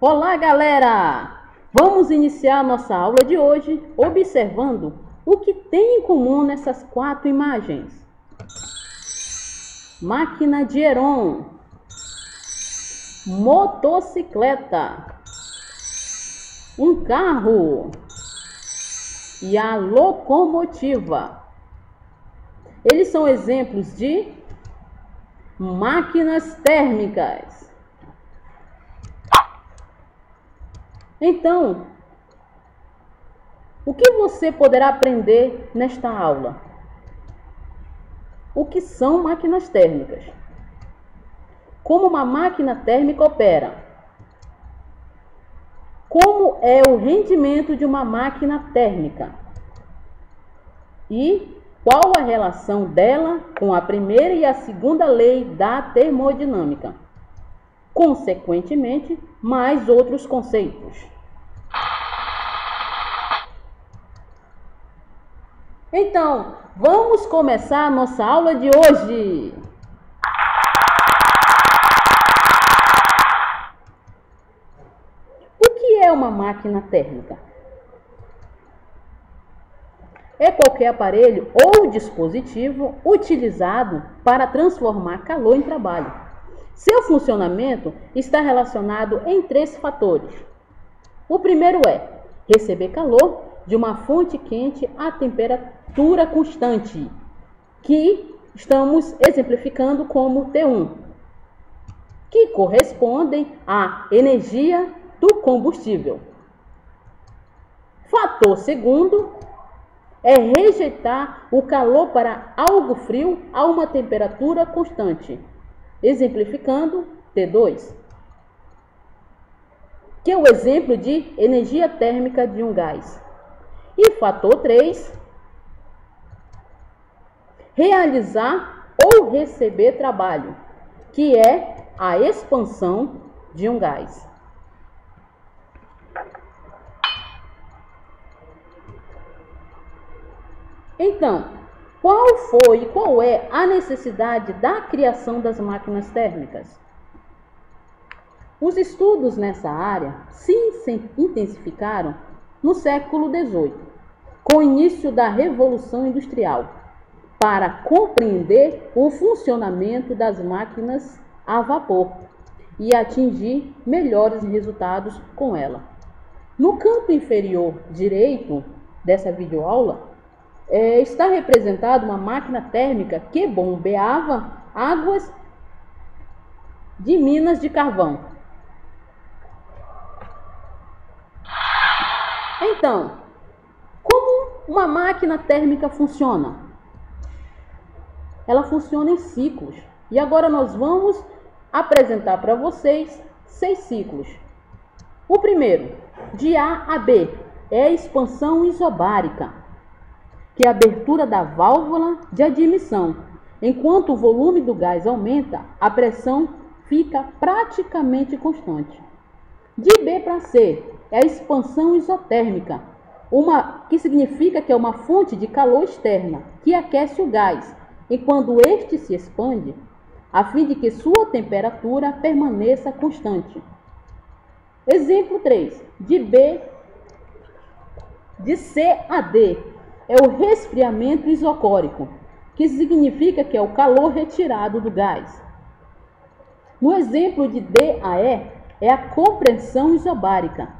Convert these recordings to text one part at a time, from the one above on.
Olá, galera! Vamos iniciar nossa aula de hoje observando o que tem em comum nessas 4 imagens. Máquina de Heron, motocicleta, um carro e a locomotiva. Eles são exemplos de máquinas térmicas. Então, o que você poderá aprender nesta aula? O que são máquinas térmicas? Como uma máquina térmica opera? Como é o rendimento de uma máquina térmica? E qual a relação dela com a primeira e a segunda lei da termodinâmica? Consequentemente, mais outros conceitos. Então, vamos começar a nossa aula de hoje. O que é uma máquina térmica? É qualquer aparelho ou dispositivo utilizado para transformar calor em trabalho. Seu funcionamento está relacionado em 3 fatores. O primeiro é receber calor de uma fonte quente a temperatura constante, que estamos exemplificando como T1, que correspondem à energia do combustível. Fator segundo é rejeitar o calor para algo frio a uma temperatura constante, exemplificando T2, que é o exemplo de energia térmica de um gás. E fator 3, realizar ou receber trabalho, que é a expansão de um gás. Então, qual é a necessidade da criação das máquinas térmicas? Os estudos nessa área se intensificaram no século XVIII, com o início da Revolução Industrial, para compreender o funcionamento das máquinas a vapor e atingir melhores resultados com ela. No canto inferior direito dessa videoaula, está representada uma máquina térmica que bombeava águas de minas de carvão. Então, como uma máquina térmica funciona? Ela funciona em ciclos. E agora nós vamos apresentar para vocês 6 ciclos. O primeiro, de A a B, é a expansão isobárica, que é a abertura da válvula de admissão. Enquanto o volume do gás aumenta, a pressão fica praticamente constante. De B para C, é a expansão isotérmica, que significa que é uma fonte de calor externa que aquece o gás, enquanto este se expande, a fim de que sua temperatura permaneça constante. Exemplo 3, de C a D, é o resfriamento isocórico, que significa que é o calor retirado do gás. No exemplo de D a E, é a compressão isobárica,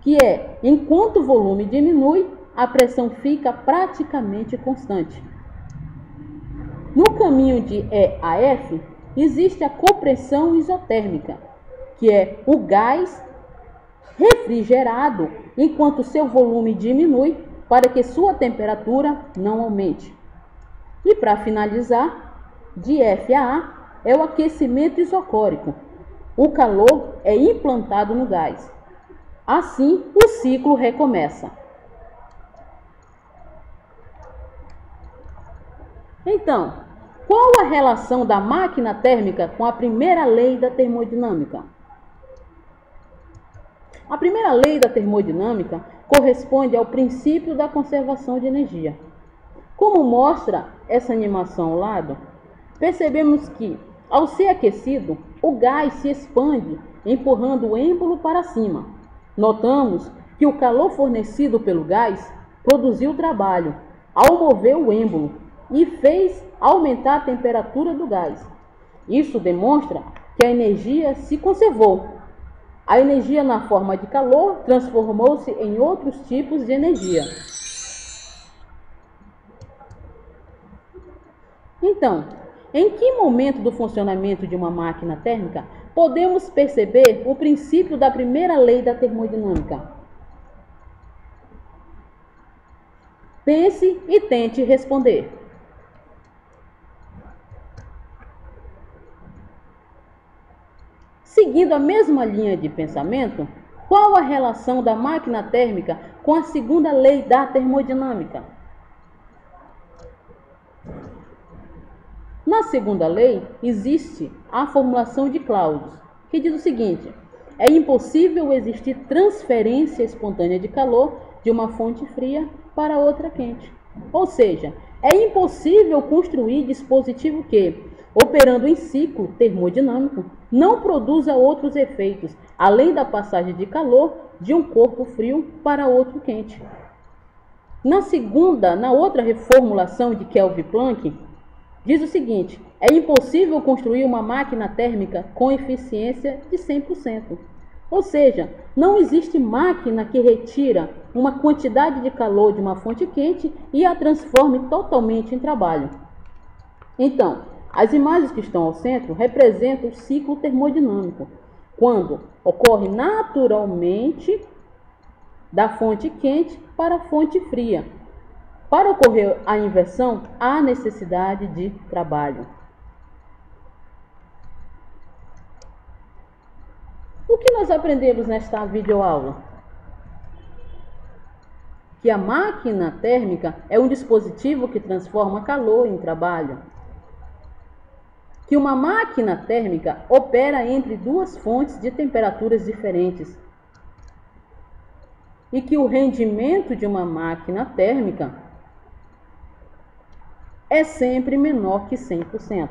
que é, enquanto o volume diminui, a pressão fica praticamente constante. No caminho de E a F, existe a compressão isotérmica, que é o gás refrigerado enquanto seu volume diminui para que sua temperatura não aumente. E para finalizar, de F a A, é o aquecimento isocórico. O calor é implantado no gás. Assim, o ciclo recomeça. Então, qual a relação da máquina térmica com a primeira lei da termodinâmica? A primeira lei da termodinâmica corresponde ao princípio da conservação de energia. Como mostra essa animação ao lado, percebemos que, ao ser aquecido, o gás se expande, empurrando o êmbolo para cima. Notamos que o calor fornecido pelo gás produziu trabalho ao mover o êmbolo e fez aumentar a temperatura do gás. Isso demonstra que a energia se conservou. A energia na forma de calor transformou-se em outros tipos de energia. Então, em que momento do funcionamento de uma máquina térmica podemos perceber o princípio da primeira lei da termodinâmica? Pense e tente responder. Seguindo a mesma linha de pensamento, qual a relação da máquina térmica com a segunda lei da termodinâmica? Na segunda lei, existe a formulação de Clausius, que diz o seguinte: é impossível existir transferência espontânea de calor de uma fonte fria para outra quente. Ou seja, é impossível construir dispositivo que, operando em ciclo termodinâmico, não produza outros efeitos, além da passagem de calor de um corpo frio para outro quente. Na outra reformulação de Kelvin-Planck, diz o seguinte: é impossível construir uma máquina térmica com eficiência de 100%. Ou seja, não existe máquina que retira uma quantidade de calor de uma fonte quente e a transforme totalmente em trabalho. Então, as imagens que estão ao centro representam o ciclo termodinâmico, quando ocorre naturalmente da fonte quente para a fonte fria. Para ocorrer a inversão, há necessidade de trabalho. O que nós aprendemos nesta videoaula? Que a máquina térmica é um dispositivo que transforma calor em trabalho. Que uma máquina térmica opera entre duas fontes de temperaturas diferentes. E que o rendimento de uma máquina térmica é sempre menor que 100%.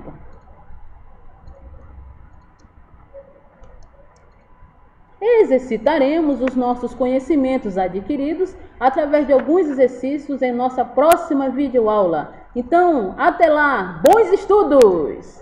Exercitaremos os nossos conhecimentos adquiridos através de alguns exercícios em nossa próxima videoaula. Então, até lá! Bons estudos!